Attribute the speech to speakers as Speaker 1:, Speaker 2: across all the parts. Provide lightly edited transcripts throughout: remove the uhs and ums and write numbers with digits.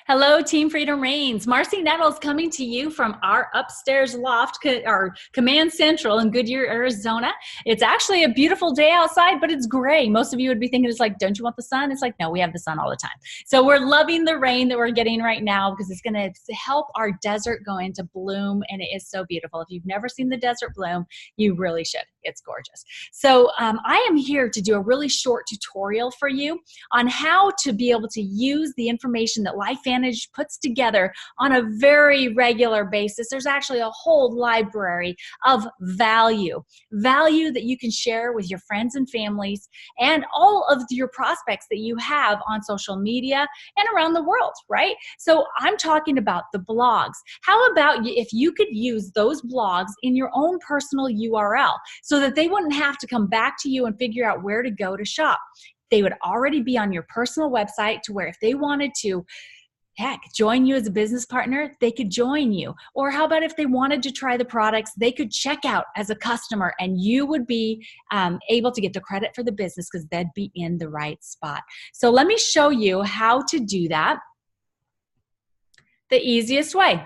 Speaker 1: Hello, Team Freedom Reigns. Marcy Nettles coming to you from our upstairs loft, our Command Central in Goodyear, Arizona. It's actually a beautiful day outside, but it's gray. Most of you would be thinking, it's like, don't you want the sun? It's like, no, we have the sun all the time. So we're loving the rain that we're getting right now because it's going to help our desert go into bloom, and it is so beautiful. If you've never seen the desert bloom, you really should. It's gorgeous. So I am here to do a really short tutorial for you on how to be able to use the information that LifeVantage puts together on a very regular basis. There's actually a whole library of value that you can share with your friends and families and all of your prospects that you have on social media and around the world, right? So I'm talking about the blogs. How about if you could use those blogs in your own personal URL so that they wouldn't have to come back to you and figure out where to go to shop? They would already be on your personal website to where if they wanted to, heck, join you as a business partner, they could join you. Or how about if they wanted to try the products, they could check out as a customer and you would be able to get the credit for the business because they'd be in the right spot. So let me show you how to do that the easiest way.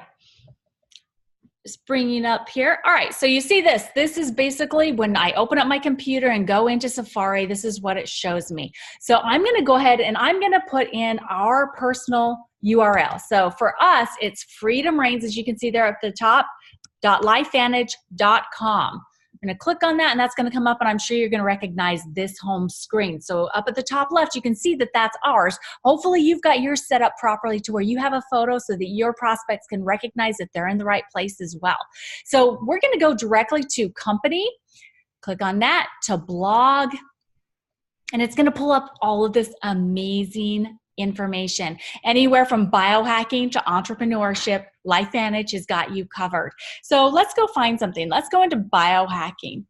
Speaker 1: Just bringing up here. All right, so you see this. This is basically when I open up my computer and go into Safari, this is what it shows me. So I'm going to go ahead and I'm going to put in our personal URL. So for us, it's Freedom Reigns, as you can see there at the top, .lifevantage.com. I'm going to click on that and that's going to come up, and I'm sure you're going to recognize this home screen. So up at the top left, you can see that that's ours. Hopefully you've got yours set up properly to where you have a photo so that your prospects can recognize that they're in the right place as well. So we're going to go directly to company, click on that, to blog, and it's going to pull up all of this amazing information. Anywhere from biohacking to entrepreneurship, LifeVantage has got you covered. So let's go find something. Let's go into biohacking.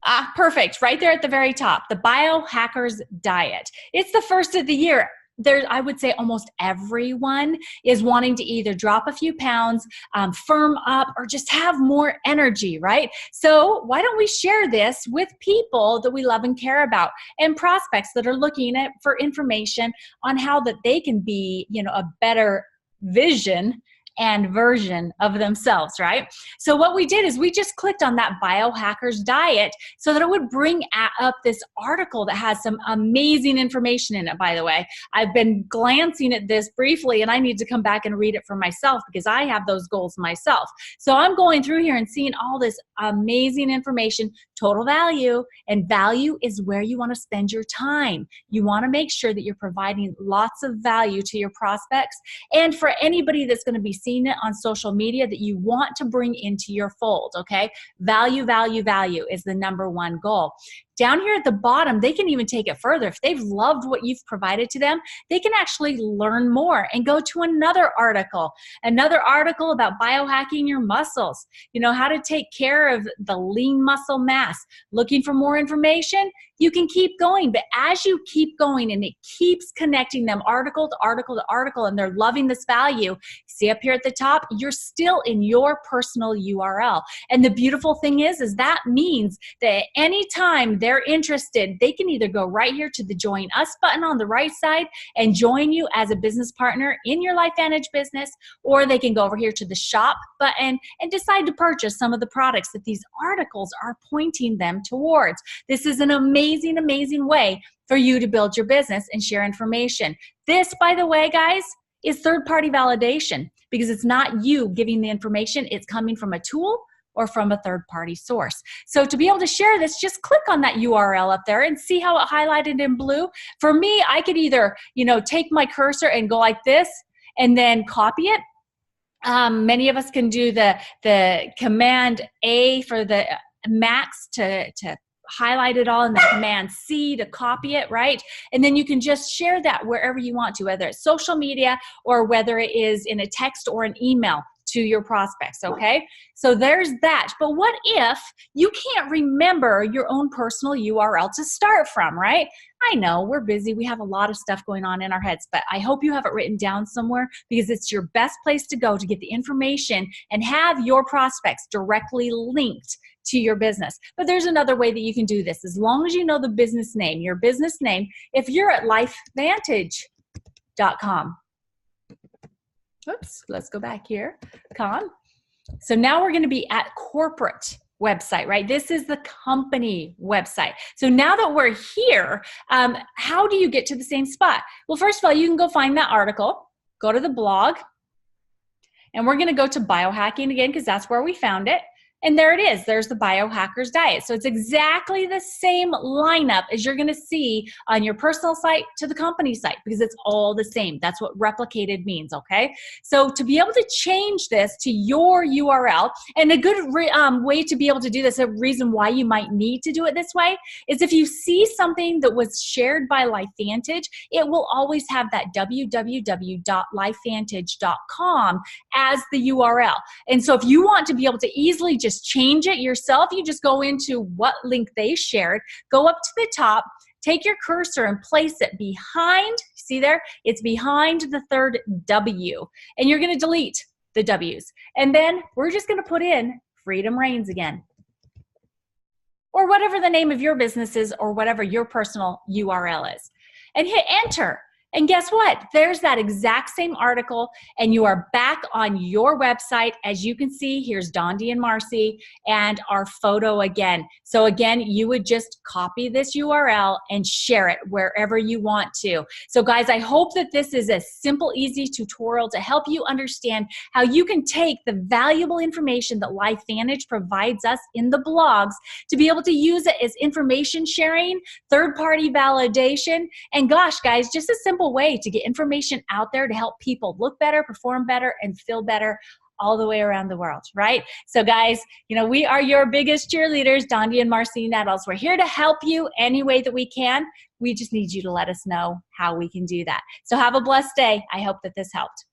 Speaker 1: Ah, perfect. Right there at the very top, the Biohacker's Diet. It's the first of the year. I would say almost everyone is wanting to either drop a few pounds, firm up, or just have more energy, right? So why don't we share this with people that we love and care about and prospects that are looking for information on how that they can be, a better vision and version of themselves, right? So what we did is we just clicked on that Biohacker's Diet so that it would bring up this article that has some amazing information in it, by the way. I've been glancing at this briefly and I need to come back and read it for myself because I have those goals myself. So I'm going through here and seeing all this amazing information, total value, and value is where you want to spend your time. You want to make sure that you're providing lots of value to your prospects and for anybody that's going to be seeing it on social media that you want to bring into your fold, okay? Value, value, value is the -- 1 goal. Down here at the bottom, they can even take it further. If they've loved what you've provided to them, they can actually learn more and go to another article about biohacking your muscles, how to take care of the lean muscle mass. Looking for more information? You can keep going, but as you keep going and it keeps connecting them article to article to article and they're loving this value, see up here at the top, you're still in your personal URL. And the beautiful thing is that means that anytime they're interested, they can either go right here to the Join Us button on the right side and join you as a business partner in your LifeVantage business, or they can go over here to the Shop button and decide to purchase some of the products that these articles are pointing them towards. This is an amazing, amazing way for you to build your business and share information. This, by the way, guys, is third-party validation because it's not you giving the information. It's coming from a tool or from a third-party source. So to be able to share this, just click on that URL up there and see how it highlighted in blue. For me, I could either, take my cursor and go like this and then copy it. Many of us can do the Command A for the Macs to highlight it all, and then Command C to copy it, right? And then you can just share that wherever you want to, whether it's social media or whether it is in a text or an email to your prospects, okay? So there's that. But what if you can't remember your own personal URL to start from, right? I know we're busy. We have a lot of stuff going on in our heads, but I hope you have it written down somewhere because it's your best place to go to get the information and have your prospects directly linked to your business. But there's another way that you can do this. As long as you know the business name, your business name, if you're at LifeVantage.com, Oops, let's go back here. So now we're going to be at corporate website, right? This is the company website. So now that we're here, how do you get to the same spot? Well, first of all, you can go find that article, go to the blog, and we're going to go to biohacking again because that's where we found it. And there it is. There's the biohacker's diet. So it's exactly the same lineup as you're going to see on your personal site to the company site because it's all the same. That's what replicated means, okay? So to be able to change this to your URL, and a good way to be able to do this, a reason why you might need to do it this way, is if you see something that was shared by LifeVantage, it will always have that www.lifevantage.com as the URL. And so if you want to be able to easily just change it yourself, you just go into what link they shared, go up to the top, take your cursor and place it behind, see there? It's behind the third W. And you're going to delete the W's. And then we're just going to put in Freedom Reigns again. Or whatever the name of your business is or whatever your personal URL is. And hit enter. And guess what? There's that exact same article and you are back on your website. As you can see, here's Dondi and Marcy and our photo again. So again, you would just copy this URL and share it wherever you want to. So guys, I hope that this is a simple, easy tutorial to help you understand how you can take the valuable information that LifeVantage provides us in the blogs to be able to use it as information sharing, third-party validation, and gosh, guys, just a simple way to get information out there to help people look better, perform better, and feel better all the way around the world, right? So guys, you know, we are your biggest cheerleaders, Dondi and Marcy Nettles. We're here to help you any way that we can. We just need you to let us know how we can do that. So have a blessed day. I hope that this helped.